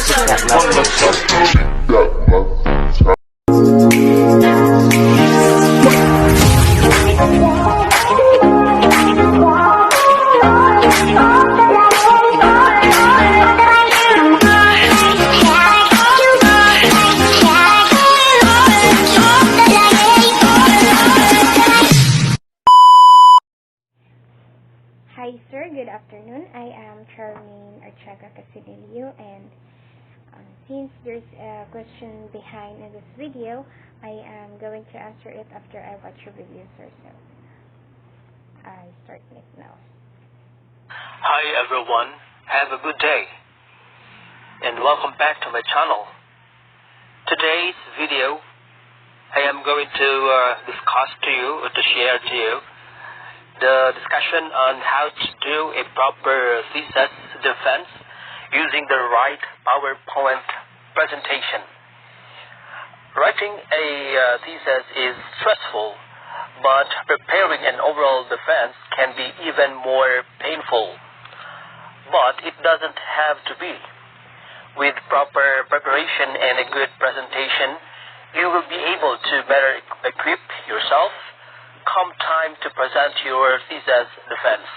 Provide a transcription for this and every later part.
Hi sir, good afternoon. I am Charmaine Archaga Casinilio, and since there's a question behind in this video, I am going to answer it after I watch your video, sir. So I start it now. Hi everyone, have a good day and welcome back to my channel. Today's video I am going to discuss to you, or to share to you, the discussion on how to do a proper thesis defense using the right PowerPoint presentation. Writing a thesis is stressful, but preparing an overall defense can be even more painful. But it doesn't have to be. With proper preparation and a good presentation, you will be able to better equip yourself come time to present your thesis defense.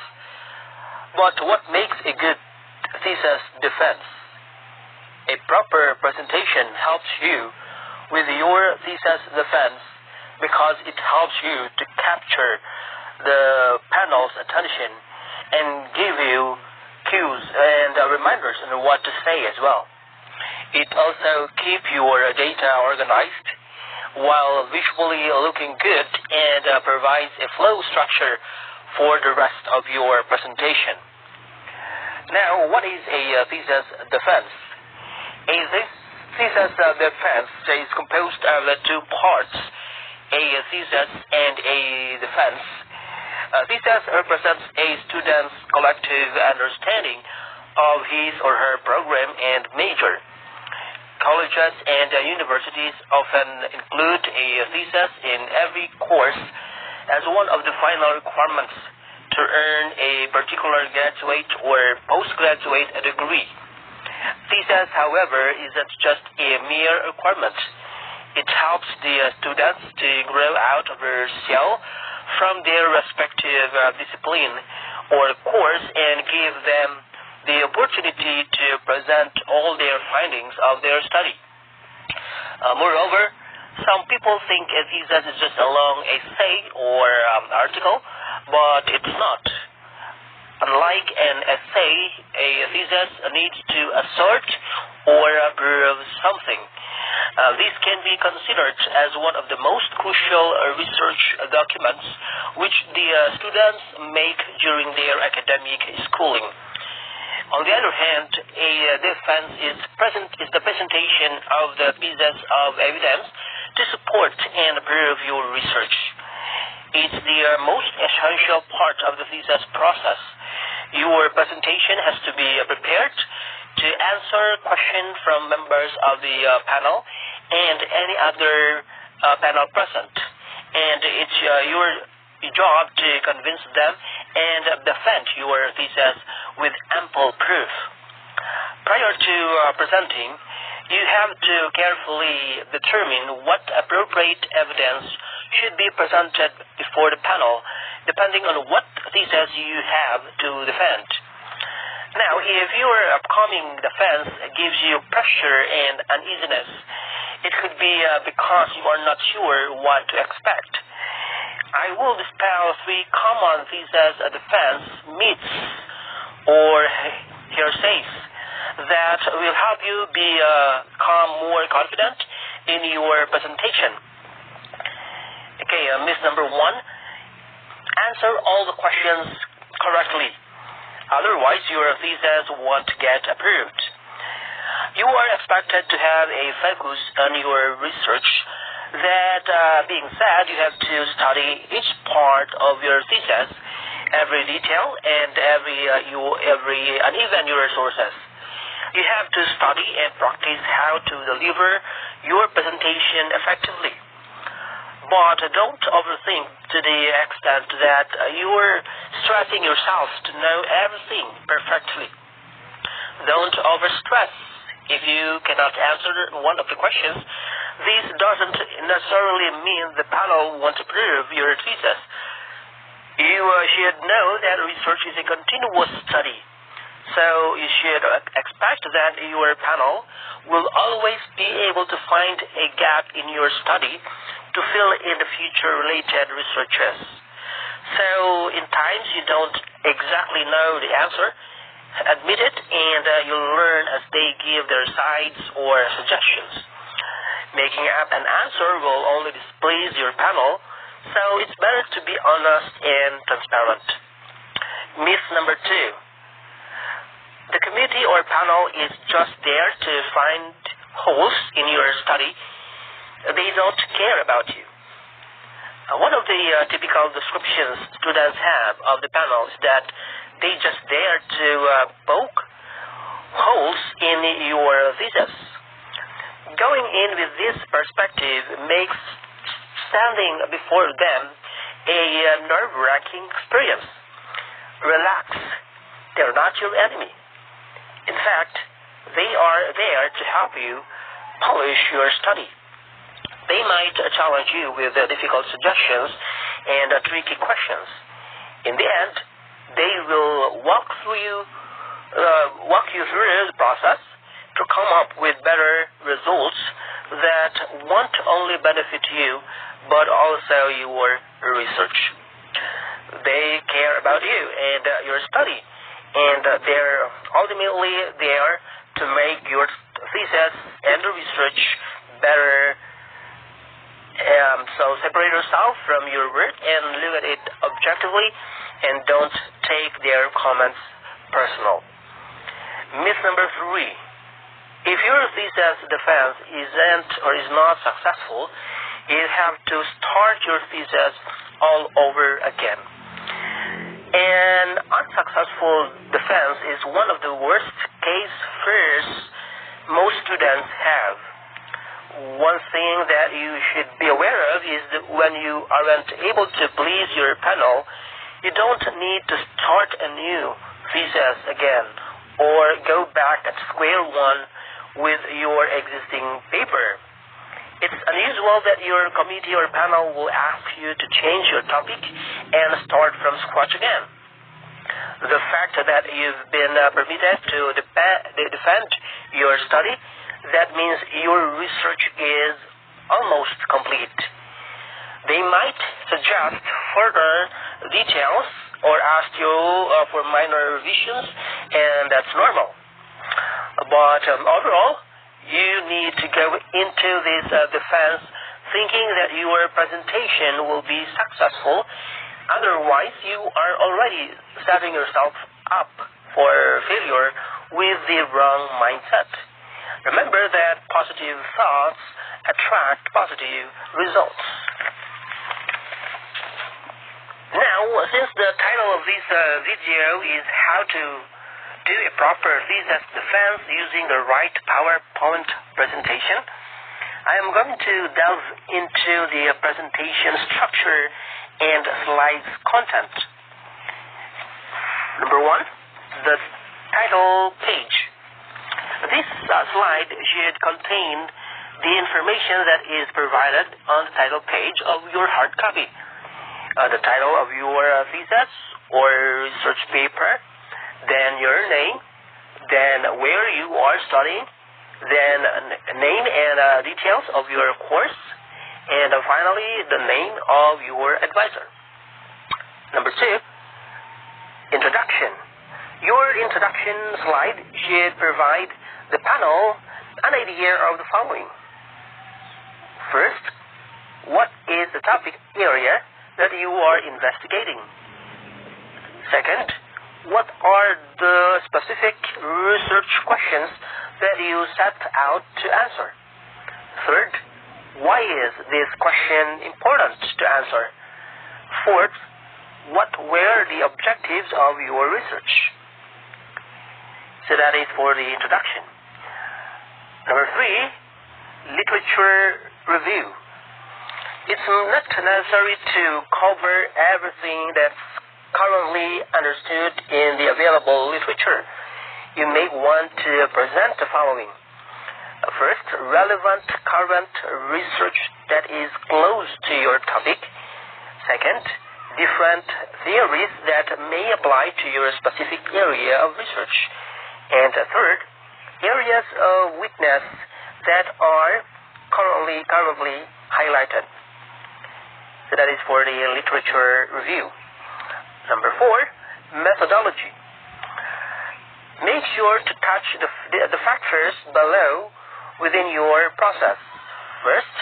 But what makes a good thesis defense? A proper presentation helps you with your thesis defense because it helps you to capture the panel's attention and give you cues and reminders on what to say as well. It also keeps your data organized while visually looking good and provides a flow structure for the rest of your presentation. Now, what is a thesis defense? A thesis defense is composed of two parts, a thesis and a defense. A thesis represents a student's collective understanding of his or her program and major. Colleges and universities often include a thesis in every course as one of the final requirements to earn a particular graduate or postgraduate degree. Thesis, however, isn't just a mere requirement. It helps the students to grow out of their shell from their respective discipline or course and give them the opportunity to present all their findings of their study. Moreover, some people think a thesis is just a long essay or article, but it's not. Unlike an essay, a thesis needs to assert or prove something. This can be considered as one of the most crucial research documents which the students make during their academic schooling. On the other hand, a defense is the presentation of the pieces of evidence to support and prove your research. It's the most essential part of the thesis process. Your presentation has to be prepared to answer questions from members of the panel and any other panel present. And it's your job to convince them and defend your thesis with ample proof. Prior to presenting, you have to carefully determine what appropriate evidence should be presented before the panel, depending on what thesis you have to defend. Now, if your upcoming defense gives you pressure and uneasiness, it could be because you are not sure what to expect. I will dispel 3 common thesis defense myths or hearsays that will help you become more confident in your presentation. Okay, myth number 1, answer all the questions correctly. Otherwise, your thesis won't get approved. You are expected to have a focus on your research. That being said, you have to study each part of your thesis, every detail, and even your resources. You have to study and practice how to deliver your presentation effectively. But don't overthink to the extent that you're stressing yourself to know everything perfectly. Don't overstress If you cannot answer one of the questions, this doesn't necessarily mean the panel won't approve your thesis. You should know that research is a continuous study. So you should expect that your panel will always be able to find a gap in your study to fill in the future related researches. So in times you don't exactly know the answer, admit it, and you'll learn as they give their sides or suggestions. Making up an answer will only displease your panel, so it's better to be honest and transparent. Myth number 2. The committee or panel is just there to find holes in your study. They don't care about you. One of the typical descriptions students have of the panel is that they just there to poke holes in your thesis. Going in with this perspective makes standing before them a nerve-wracking experience. Relax. They're not your enemy. In fact, they are there to help you polish your study. They might challenge you with difficult suggestions and tricky questions. In the end, they will walk you through the process to come up with better results that won't only benefit you, but also your research. They care about you and your study, and they're ultimately there to make your thesis and research better. So separate yourself from your work and look at it objectively, and don't take their comments personal. Myth number 3. If your thesis defense isn't or is not successful, you have to start your thesis all over again. An unsuccessful defense is one of the worst case fears most students have. One thing that you should be aware of is that when you aren't able to please your panel, you don't need to start a new thesis again or go back at square one with your existing paper. It's unusual that your committee or panel will ask you to change your topic and start from scratch again. The fact that you've been permitted to defend your study, that means your research is almost complete. They might suggest further details or ask you for minor revisions, and that's normal. But overall, you need to go into this defense thinking that your presentation will be successful. Otherwise, you are already setting yourself up for failure with the wrong mindset. Remember that positive thoughts attract positive results. Now, since the title of this video is how to do a proper thesis defense using the right PowerPoint presentation, I am going to delve into the presentation structure and slides content. Number 1, the title page. This slide should contain the information that is provided on the title page of your hard copy. The title of your thesis or research paper, then your name, then where you are studying, then name and details of your course, and finally the name of your advisor. Number 2, introduction. Your introduction slide should provide the panel an idea of the following. First, what is the topic area that you are investigating? Second, what are the specific research questions that you set out to answer? Third, why is this question important to answer? Fourth, what were the objectives of your research? So that is for the introduction. Number 3, literature review. It's not necessary to cover everything that's currently understood in the available literature. You may want to present the following. First, relevant current research that is close to your topic. Second, different theories that may apply to your specific area of research. And third, areas of weakness that are currently highlighted. So that is for the literature review. Number 4, methodology. Make sure to touch the factors below within your process. First,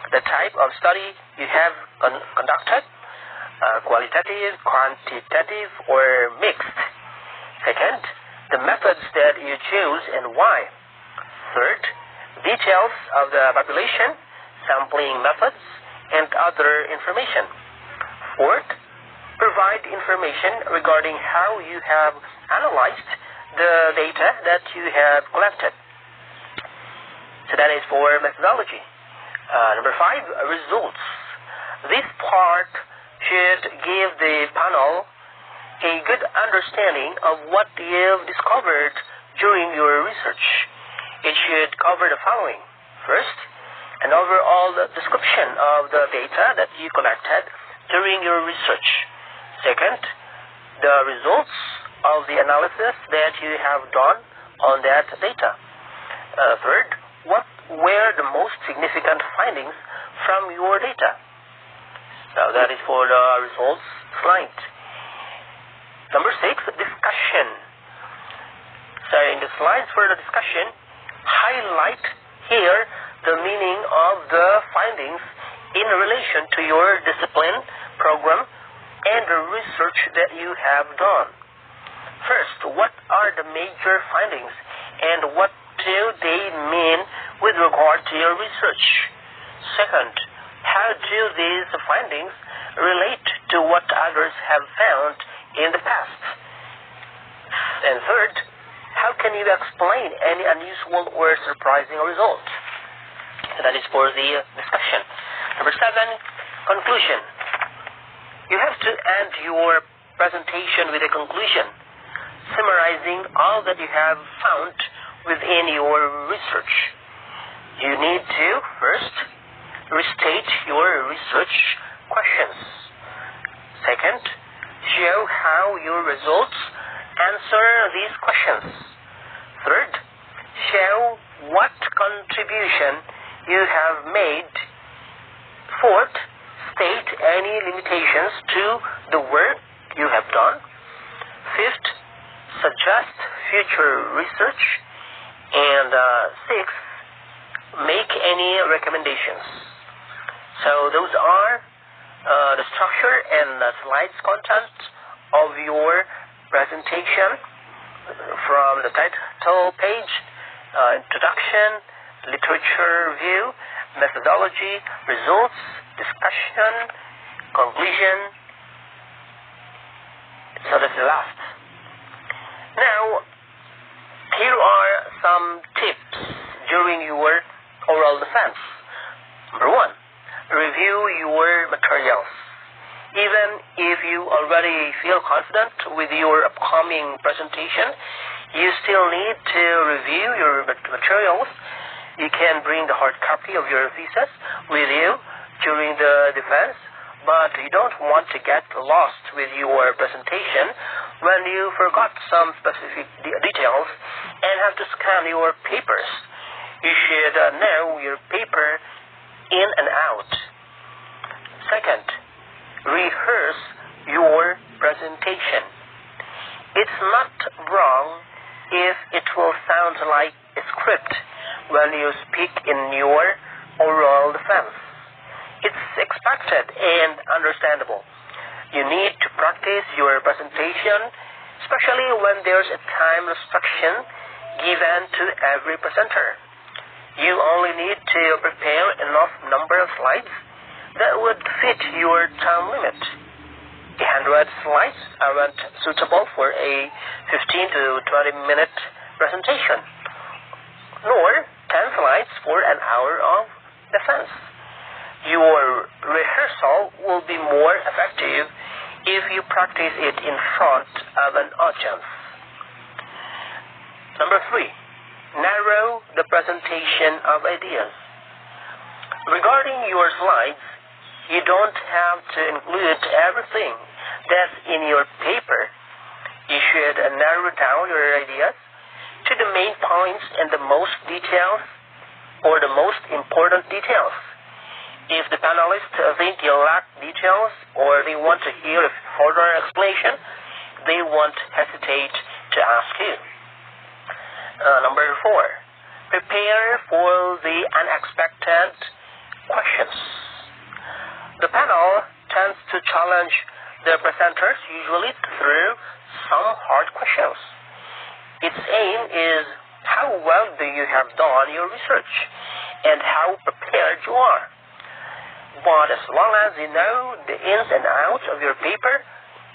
the type of study you have conducted, qualitative, quantitative, or mixed. Second, the methods that you choose and why. Third, details of the population, sampling methods, and other information. Fourth, provide information regarding how you have analyzed the data that you have collected. So that is for methodology. Number 5, results. This part should give the panel a good understanding of what you've discovered during your research. It should cover the following. First, an overall description of the data that you collected during your research. Second, the results of the analysis that you have done on that data. Third, what were the most significant findings from your data? So that is for the results slide. Number 6, discussion. So in the slides for the discussion, highlight here the meaning of the findings in relation to your discipline, program, and the research that you have done. First, what are the major findings and what do they mean with regard to your research? Second, how do these findings relate to what others have found in the past? And third, how can you explain any unusual or surprising result? That is for the discussion. Number 7, conclusion. You have to end your presentation with a conclusion, summarizing all that you have found within your research. You need to first restate your research questions. Second, show how your results answer these questions. Third, show what contribution you have made. Fourth, state any limitations to the work you have done. Fifth, suggest future research. And sixth, make any recommendations. So those are the structure and the slides content of your presentation from the title page, introduction, literature review, methodology, results, discussion, conclusion. So that's the last. Now, here are some tips during your oral defense. Number 1, review your materials. Even if you already feel confident with your upcoming presentation, you still need to review your materials. You can bring the hard copy of your thesis with you during the defense, but you don't want to get lost with your presentation when you forgot some specific details and have to scan your papers. You should know your paper in and out. Second, rehearse your presentation. It's not wrong if it will sound like a script when you speak in your oral defense. It's expected and understandable. You need to practice your presentation, especially when there's a time restriction given to every presenter. You only need to prepare enough number of slides that would fit your time limit. 100 slides aren't suitable for a 15 to 20 minute presentation, nor 10 slides for an hour of defense. Your rehearsal will be more effective if you practice it in front of an audience. Number 3, narrow the presentation of ideas. Regarding your slides, you don't have to include everything that's in your paper. You should narrow down your ideas to the main points and the most details or the most important details. If the panelists think you lack details or they want to hear a further explanation, they won't hesitate to ask you. Number 4, prepare for the unexpected questions. The panel tends to challenge the presenters usually through some hard questions. Its aim is how well do you have done your research and how prepared you are. But as long as you know the ins and outs of your paper,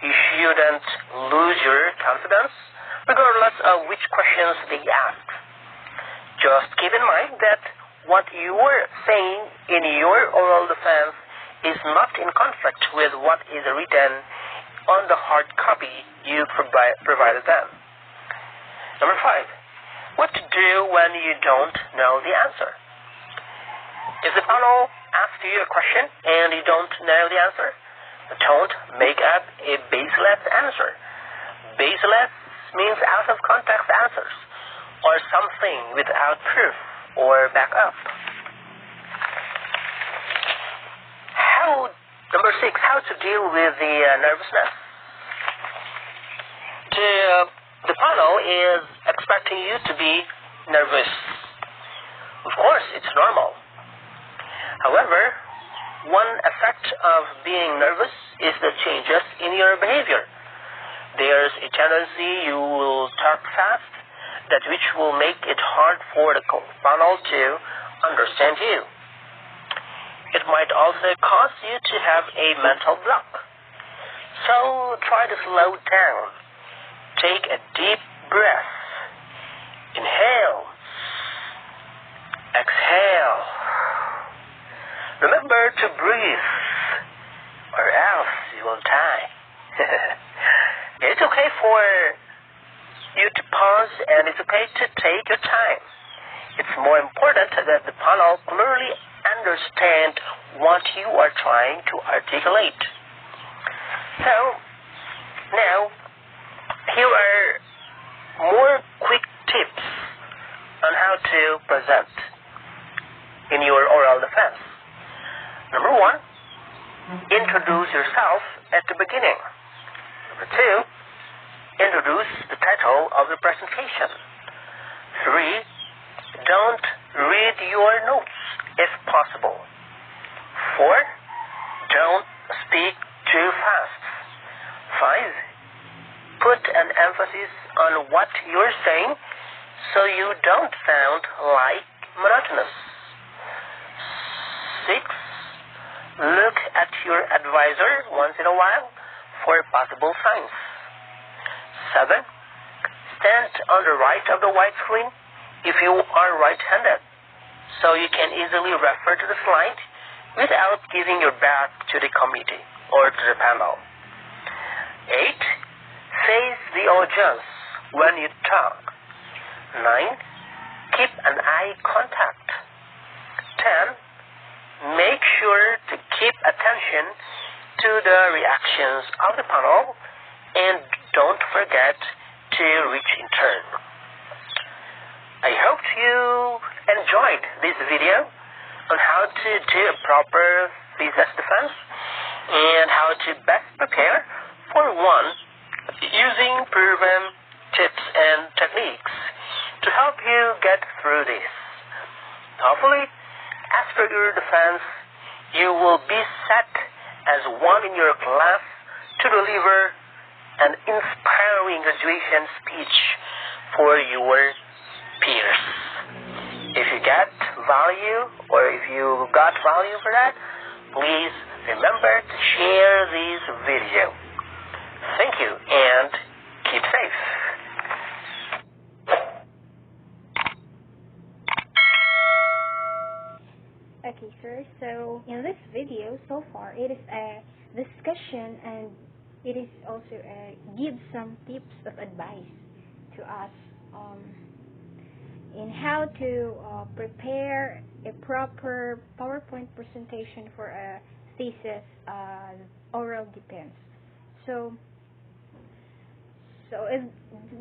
you shouldn't lose your confidence regardless of which questions they ask. Just keep in mind that what you are saying in your oral defense is not in conflict with what is written on the hard copy you provided them. Number 5, what to do when you don't know the answer. If the panel asks you a question and you don't know the answer, don't make up a baseless answer. Baseless means out of context answers or something without proof or backup. Number 6, how to deal with the nervousness. The panel is expecting you to be nervous. Of course, it's normal. However, one effect of being nervous is the changes in your behavior. There's a tendency you will talk fast, that which will make it hard for the panel to understand you. It might also cause you to have a mental block. So try to slow down. Take a deep breath. Inhale. Exhale. Remember to breathe, or else you will die. It's okay for you to pause, and it's okay to take your time. It's more important that the panel clearly understand what you are trying to articulate. So, now, here are more quick tips on how to present in your oral defense. Number 1, introduce yourself at the beginning. Number 2, introduce the title of the presentation. 3, don't read your notes if possible. 4, don't speak too fast. 5, put an emphasis on what you're saying so you don't sound like monotonous. 6, look at your advisor once in a while for possible signs. 7, stand on the right of the widescreen if you are right-handed, so you can easily refer to the slide without giving your back to the committee or to the panel. 8, face the audience when you talk. 9, keep an eye contact. 10, make sure to keep attention to the reactions of the panel and don't forget to reach in turn. I hope you enjoyed this video on how to do a proper thesis defense and how to best prepare for one using proven tips and techniques to help you get through this. Hopefully, as for your defense, you will be set as one in your class to deliver an inspiring graduation speech for your peers. If you get value or if you got value for that, please remember to share this video. Thank you and keep safe. Okay, sir. So in this video, so far, it is a discussion and it is also give some tips of advice to us in how to prepare a proper PowerPoint presentation for a thesis oral defense. So if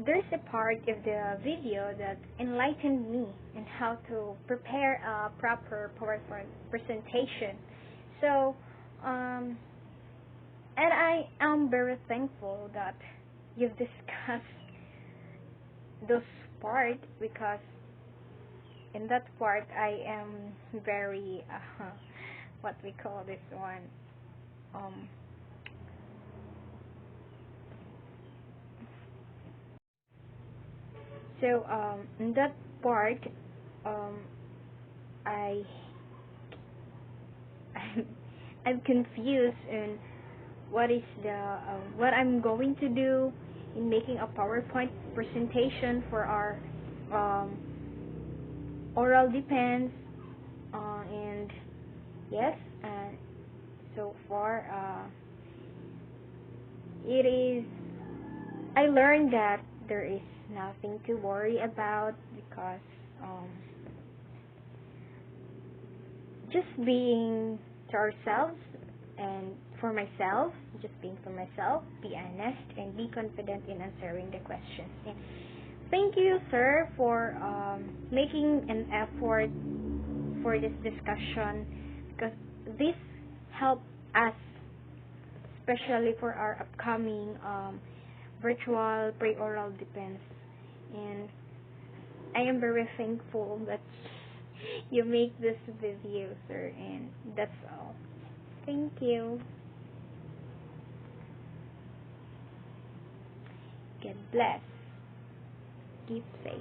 there's a part of the video that enlightened me in how to prepare a proper PowerPoint presentation. So, and I am very thankful that you've discussed those part, because in that part I am very what we call this one, in that part I I'm confused in what is the what I'm going to do in making a PowerPoint presentation for our oral defense, and yes, so far it is. I learned that there is nothing to worry about, because just being to ourselves and for myself, just being for myself, be honest and be confident in answering the questions. And thank you, sir, for making an effort for this discussion, because this helped us, especially for our upcoming virtual pre-oral defense. And I am very thankful that you make this video, sir, and that's all. Thank you. God bless. Keep safe.